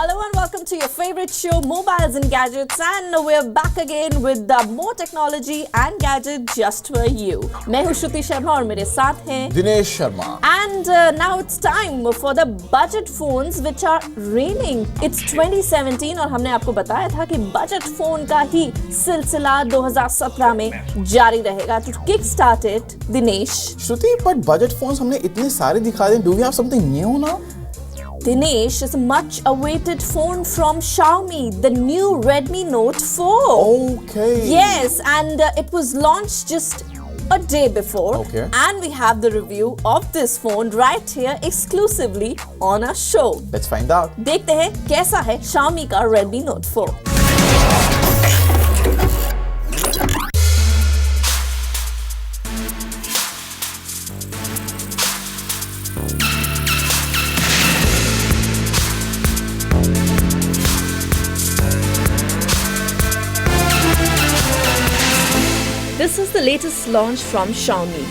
Hello and welcome to your favorite show, Mobiles and Gadgets, and we're back again with more technology and gadgets just for you. मैं हूँ श्रुति शर्मा और मेरे साथ हैं Dinesh Sharma. And now it's time for the budget phones which are reigning. It's 2017 और हमने आपको बताया था कि बजट फोन का ही सिलसिला 2017 में जारी रहेगा. To kick start it, Dinesh. Shruti, but budget phones हमने इतने सारे दिखा दिए. Do we have something new now? Dinesh is a much awaited phone from Xiaomi, the new Redmi Note 4. Okay. Yes, and it was launched just a day before. Okay. And we have the review of this phone right here exclusively on our show. Let's find out. देखते हैं कैसा है Xiaomi का Redmi Note 4. This is the latest launch from Xiaomi.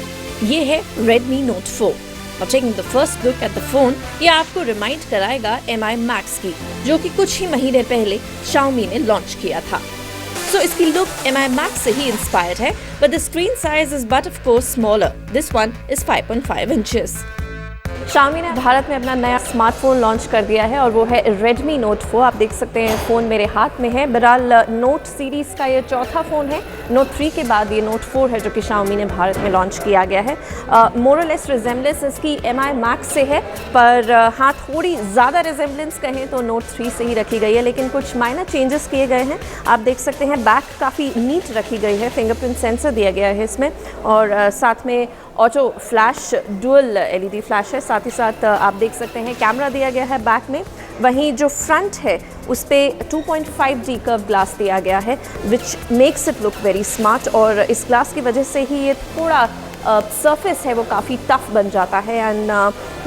ये है Redmi Note 4. Now taking the first look at the phone, ये आपको remind कराएगा Mi Max की, जो कि कुछ ही महीने पहले Xiaomi ने लॉन्च किया था. So इसकी लुक Mi Max से ही इंस्पायर्ड है, but the screen size is but of course smaller. This one is 5.5 inches. Xiaomi ने भारत में अपना नया स्मार्टफोन लॉन्च कर दिया है और वो है Redmi Note 4. आप देख सकते हैं फ़ोन मेरे हाथ में है. बहरहाल नोट सीरीज़ का ये चौथा फ़ोन है. Note 3 के बाद ये Note 4 है जो कि Xiaomi ने भारत में लॉन्च किया गया है. मोर और लेस रिजेम्बलेंस इसकी Mi Max से है, पर हाँ थोड़ी ज़्यादा रिजेम्बलेंस कहें तो Note 3 से ही रखी गई है, लेकिन कुछ माइनर चेंजेस किए गए हैं. आप देख सकते हैं बैक काफ़ी नीट रखी गई है. फिंगरप्रिंट सेंसर दिया गया है इसमें और साथ में auto flash dual LED flash है. साथ ही साथ आप देख सकते हैं कैमरा दिया गया है बैक में. वहीं जो फ्रंट है उस पर 2.5D कर्व ग्लास दिया गया है which makes it look very smart, और इस ग्लास की वजह से ही ये थोड़ा सरफेस है वो काफ़ी टफ बन जाता है and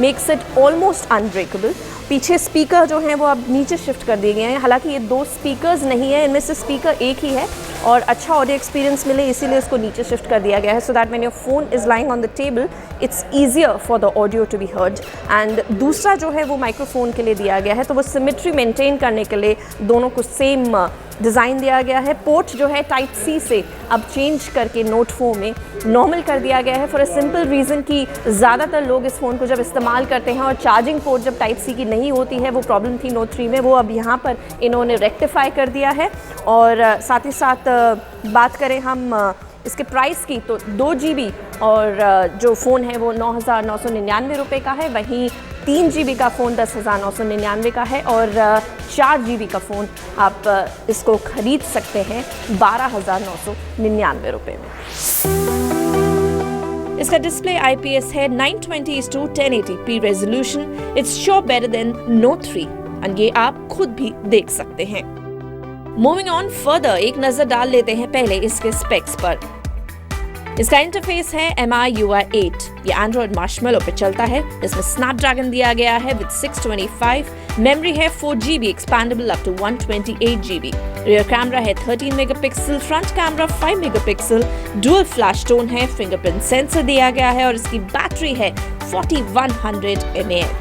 makes it almost unbreakable. पीछे स्पीकर जो हैं वो अब नीचे शिफ्ट कर दिए गए हैं. हालांकि ये दो स्पीकर्स नहीं है, इनमें से स्पीकर एक ही है और अच्छा ऑडियो एक्सपीरियंस मिले इसीलिए इसको नीचे शिफ्ट कर दिया गया है, so that when your phone is lying on the table it's easier for the audio to be heard. And दूसरा जो है वो माइक्रोफोन के लिए दिया गया है, तो वो सिमेट्री मेंटेन करने के लिए दोनों को सेम डिज़ाइन दिया गया है. पोर्ट जो है टाइप C से अब चेंज करके Note 4 में नॉर्मल कर दिया गया है फॉर अ सिंपल रीज़न कि ज़्यादातर लोग इस फ़ोन को जब इस्तेमाल करते हैं और चार्जिंग पोर्ट जब टाइप C की नहीं होती है, वो प्रॉब्लम थी Note 3 में, वो अब यहाँ पर इन्होंने रेक्टिफाई कर दिया है. और साथ ही साथ बात करें हम इसके प्राइस की तो 2GB और जो फ़ोन है वो 9,999 रुपये का है. वहीं 3GB का फ़ोन 10,999 का है और 4GB का फ़ोन आप इसको ख़रीद सकते हैं 12,999 रुपये में. इसका डिस्प्ले IPS है 920:1080p resolution. It's show better than Note 3 और ये आप खुद भी देख सकते हैं. मूविंग ऑन फर्दर, एक नज़र डाल लेते हैं पहले इसके स्पेक्स पर. इसका इंटरफेस है MIUI 8. ये एंड्रॉयड मार्शमेलो पे चलता है. इसमें स्नैपड्रैगन दिया गया है विद 625. मेमोरी है 4GB expandable up to 128GB. Rear camera है 13 megapixel, front camera 5 megapixel, dual flash tone है, फिंगरप्रिंट सेंसर दिया गया है और इसकी बैटरी है 4100 mAh.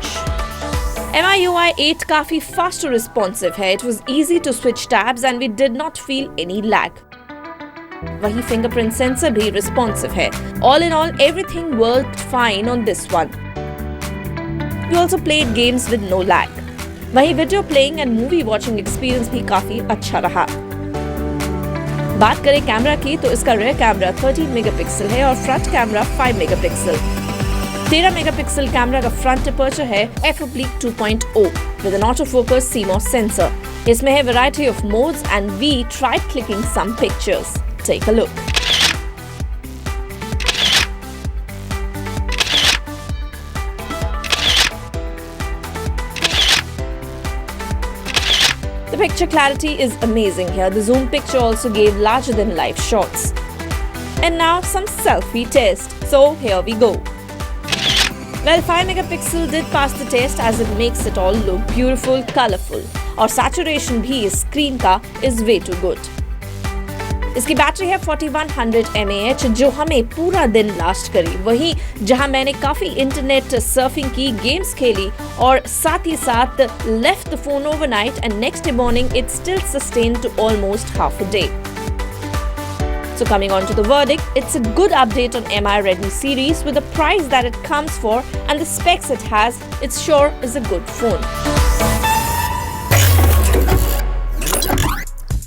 MIUI 8 काफ़ी फास्ट और रिस्पॉन्सिव है. It was easy to switch tabs and we did not feel any lag. वही फिंगरप्रिंट सेंसर भी रिस्पॉन्सिव है. All in all everything worked fine on this one. We also played games with no lag. वही video playing and movie watching experience भी काफ़ी अच्छा रहा. बात करें कैमरा की तो इसका रियर कैमरा 13 मेगापिक्सल है और front camera 5 megapixel. 13 megapixel camera का फ्रंट अपर्चर है f/2.0 with an autofocus CMOS sensor. इसमें है variety of modes and we tried clicking some pictures. Take a look. The picture clarity is amazing here. The zoom picture also gave larger than life shots. And now some selfie test. So here we go. Well, 5 megapixel did pass the test as it makes it all look beautiful, colorful. और saturation भी इस screen का is way too good. इसकी battery है 4100 mAh जो हमें पूरा दिन लास्ट करी। वहीं जहां मैंने काफी इंटरनेट सर्फिंग की, गेम्स खेली और साथ ही साथ left the phone overnight and next day morning it still sustained to almost half a day. So coming on to the verdict, it's a good update on MI Redmi series with the price that it comes for and the specs it has. It sure is a good phone.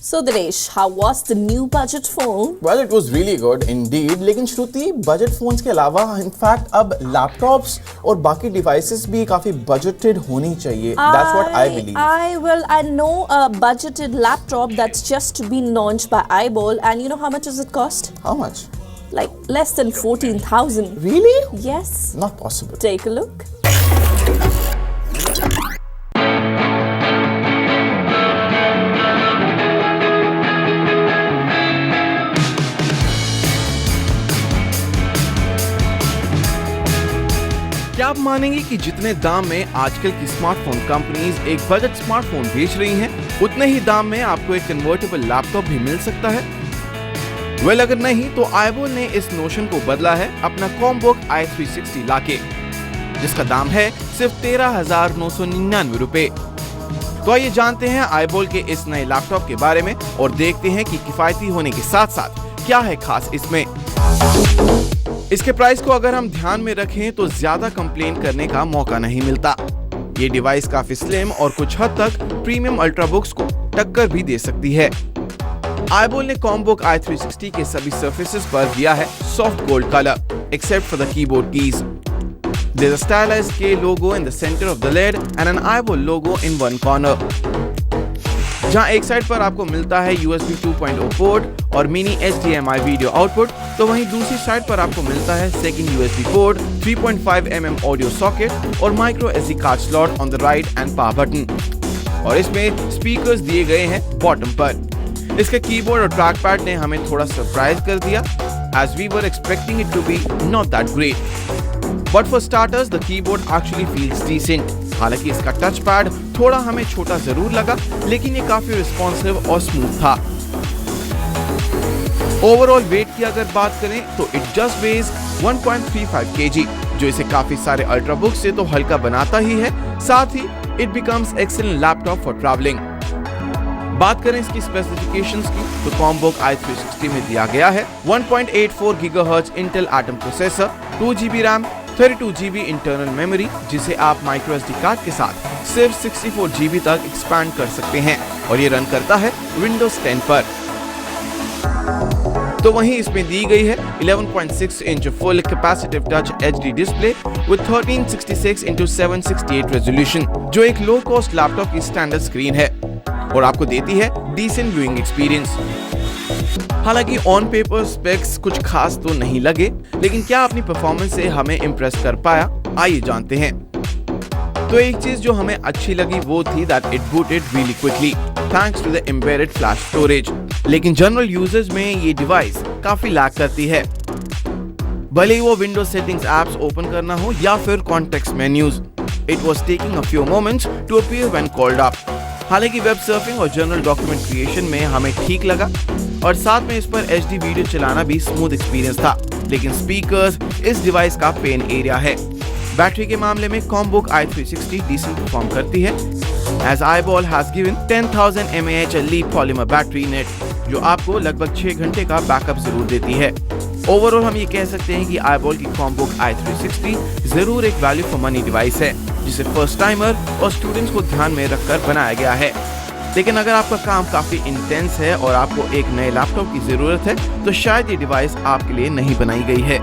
So Dinesh, how was the new budget phone? Well, it was really good indeed. लेकिन श्रुति, budget phones के अलावा in fact अब laptops और बाकी devices भी काफी budgeted होनी चाहिए. That's what I believe. I know a budgeted laptop that's just been launched by iBall, and you know how much does it cost? How much? Like less than 14,000. Really? Yes. Not possible. Take a look. क्या आप मानेंगे कि जितने दाम में आजकल की smartphone companies एक बजट स्मार्टफोन बेच रही हैं, उतने ही दाम में आपको एक कन्वर्टेबल लैपटॉप भी मिल सकता है? वेल, अगर नहीं तो iBall ने इस नोशन को बदला है अपना कॉमबुक i360 लाके, जिसका दाम है सिर्फ 13,999 रुपए। तो आइए जानते हैं iBall के इस नए लैपटॉप के बारे में और देखते हैं कि किफायती होने के साथ साथ क्या है खास इसमें। इसके प्राइस को अगर हम ध्यान में रखें तो ज्यादा कंप्लेन करने का मौका नहीं मिलता। ये डिवाइस काफी स्लिम और कुछ हद तक प्रीमियम अल्ट्राबुक्स को टक्कर भी दे सकती है। iBall ने कॉमबुक i360 के सभी सर्फेसेस पर दिया है soft gold colour, except for the keyboard keys. There's a stylized K logo in the center of the lid and an iBall logo in one corner. जहां एक साइड पर आपको मिलता है USB 2.0 पोर्ट और मिनी HDMI वीडियो आउटपुट, तो वहीं दूसरी साइड पर आपको मिलता है second USB port, 3.5 mm audio socket और micro SD card slot on the right and power button. और इसमें स्पीकर्स दिए गए हैं बॉटम पर। इसके कीबोर्ड और ट्रैक पैड ने हमें थोड़ा सरप्राइज कर दिया, as we were expecting it to be not that great. But for starters, the keyboard actually feels decent. हालांकि इसका टच पैड थोड़ा हमें छोटा जरूर लगा, लेकिन ये काफी रिस्पॉन्सिव और स्मूथ था। ओवरऑल वेट की अगर बात करें तो इट जस्ट वेज 1.35 kg, जो इसे काफी सारे अल्ट्राबुक से तो हल्का बनाता ही है, साथ ही it becomes excellent laptop for travelling. बात करें इसकी स्पेसिफिकेशंस की तो कॉमबुक i360 में दिया गया है 1.84 GHz Intel atom processor, 2 GB RAM, 32 GB internal memory, जिसे आप माइक्रो SD कार्ड के साथ सिर्फ 64 GB तक एक्सपैंड कर सकते हैं, और ये रन करता है Windows 10 पर। तो वहीं इसमें दी गई है 11.6 inch full capacitive touch HD display with 1366x768 resolution, जो एक लो कॉस्ट लैपटॉप की स्टैंडर्ड स्क्रीन है और आपको देती है डिसेंट व्यूइंग एक्सपीरियंस। हालांकि ऑन पेपर स्पेक्स कुछ खास तो नहीं लगे, लेकिन क्या अपनी परफॉर्मेंस से हमें इम्प्रेस कर पाया, आइए जानते हैं। तो एक चीज जो हमें अच्छी लगी वो थी that it booted really quickly thanks to the embedded flash storage, लेकिन जनरल यूजर्स में ये डिवाइस काफी लैग करती है, भले ही वो विंडोज सेटिंग्स एप्स ओपन करना हो या फिर context menus. It was taking a few moments to appear when called up. हालांकि वेब सर्फिंग और जनरल डॉक्यूमेंट क्रिएशन में हमें ठीक लगा और साथ में इस पर HD वीडियो चलाना भी स्मूथ एक्सपीरियंस था, लेकिन स्पीकर्स इस डिवाइस का पेन एरिया है। बैटरी के मामले में कॉमबुक i360 डिसेंट परफॉर्म करती है, as iBall has given 10,000 mAh LEAP polymer battery net, जो आपको लगभग 6 घंटे का बैकअप जरूर देती है। ओवरऑल हम ये कह सकते हैं कि iBall की कॉमबुक i360 जरूर एक वैल्यू फॉर मनी डिवाइस है, जिसे फर्स्ट टाइमर और स्टूडेंट्स को ध्यान में रखकर बनाया गया है। लेकिन अगर आपका काम काफी इंटेंस है और आपको एक नए लैपटॉप की जरूरत है, तो शायद ये डिवाइस आपके लिए नहीं बनाई गई है।